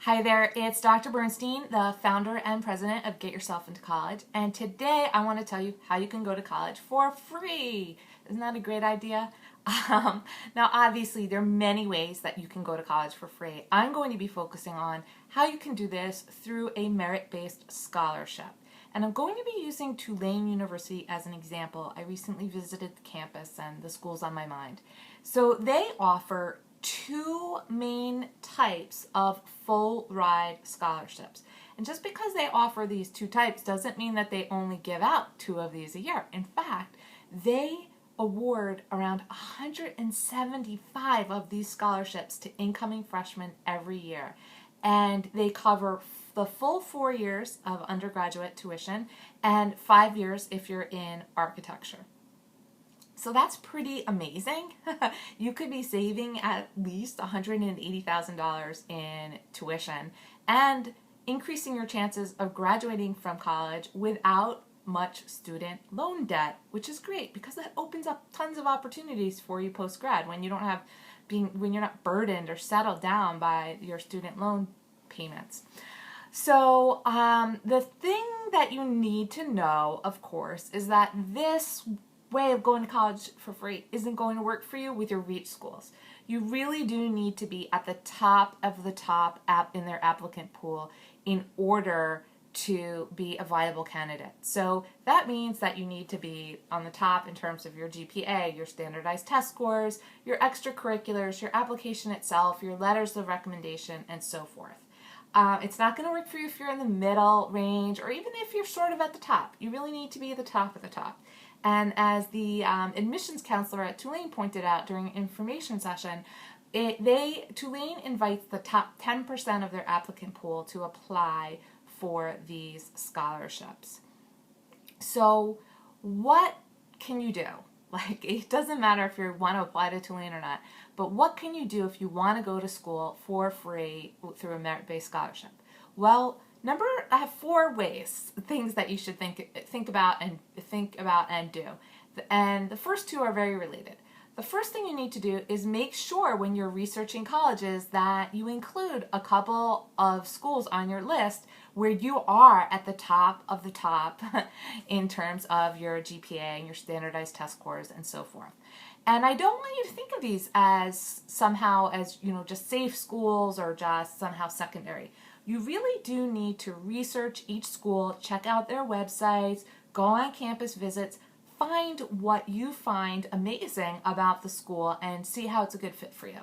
Hi there, it's Dr. Bernstein, the founder and president of Get Yourself Into College, and today I want to tell you how you can go to college for free. Isn't that a great idea? Now obviously there are many ways that you can go to college for free. I'm going to be focusing on how you can do this through a merit-based scholarship. And I'm going to be using Tulane University as an example. I recently visited the campus and the school's on my mind. So they offer two main types of full ride scholarships. And just because they offer these two types doesn't mean that they only give out two of these a year. In fact, they award around 175 of these scholarships to incoming freshmen every year. And they cover the full 4 years of undergraduate tuition and 5 years if you're in architecture. So that's pretty amazing. You could be saving at least $180,000 in tuition and increasing your chances of graduating from college without much student loan debt, which is great because that opens up tons of opportunities for you post-grad when you're not burdened or settled down by your student loan payments. So the thing that you need to know, of course, is that this way of going to college for free isn't going to work for you with your REACH schools. You really do need to be at the top of the top in their applicant pool in order to be a viable candidate. So that means that you need to be on the top in terms of your GPA, your standardized test scores, your extracurriculars, your application itself, your letters of recommendation, and so forth. It's not going to work for you if you're in the middle range or even if you're sort of at the top. You really need to be at the top of the top. And as the admissions counselor at Tulane pointed out during an information session, Tulane invites the top 10% of their applicant pool to apply for these scholarships. So what can you do? Like, it doesn't matter if you want to apply to Tulane or not, but what can you do if you want to go to school for free through a merit-based scholarship? Well, I have 4 things that you should think about and do. And the first 2 are very related. The first thing you need to do is make sure when you're researching colleges that you include a couple of schools on your list where you are at the top of the top in terms of your GPA and your standardized test scores and so forth. And I don't want you to think of these as somehow as, just safe schools or just somehow secondary. You really do need to research each school, check out their websites, go on campus visits, find what you find amazing about the school and see how it's a good fit for you.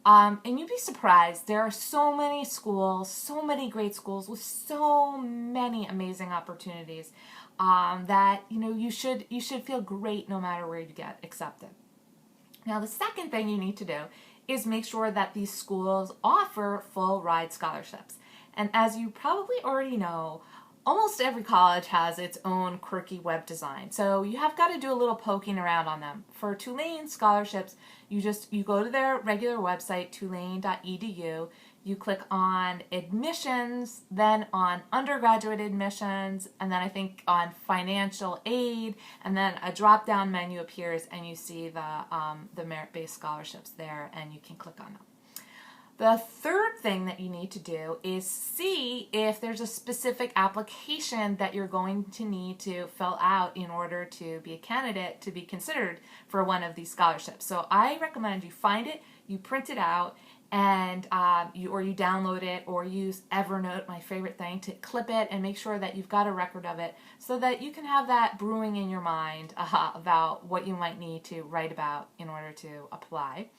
And you'd be surprised. There are so many schools, so many great schools with so many amazing opportunities that you should feel great no matter where you get accepted. Now, the second thing you need to do is make sure that these schools offer full ride scholarships. And as you probably already know, almost every college has its own quirky web design. So you have got to do a little poking around on them. For Tulane scholarships, you go to their regular website, tulane.edu. You click on admissions, then on undergraduate admissions, and then I think on financial aid, and then a drop-down menu appears and you see the merit-based scholarships there and you can click on them. The third thing that you need to do is see if there's a specific application that you're going to need to fill out in order to be a candidate to be considered for one of these scholarships. So I recommend you find it, you print it out, and you download it or use Evernote, my favorite thing, to clip it and make sure that you've got a record of it so that you can have that brewing in your mind about what you might need to write about in order to apply.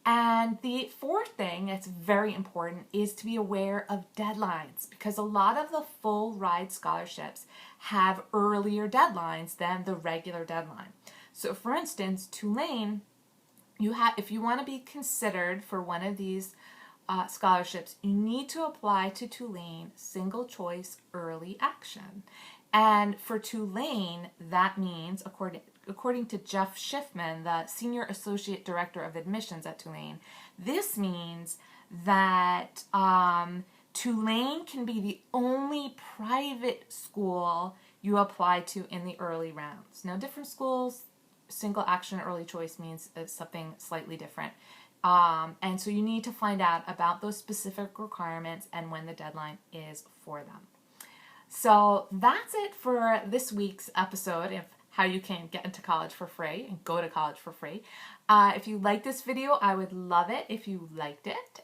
And the fourth thing that's very important is to be aware of deadlines, because a lot of the full ride scholarships have earlier deadlines than the regular deadline. So for instance, Tulane, if you want to be considered for one of these scholarships, you need to apply to Tulane single choice early action. And for Tulane, that means, according to Jeff Schiffman, the Senior Associate Director of Admissions at Tulane, this means that Tulane can be the only private school you apply to in the early rounds. Now, different schools, single action early choice means something slightly different. And so you need to find out about those specific requirements and when the deadline is for them. So that's it for this week's episode of how you can get into college for free and go to college for free. If you like this video, I would love it if you liked it.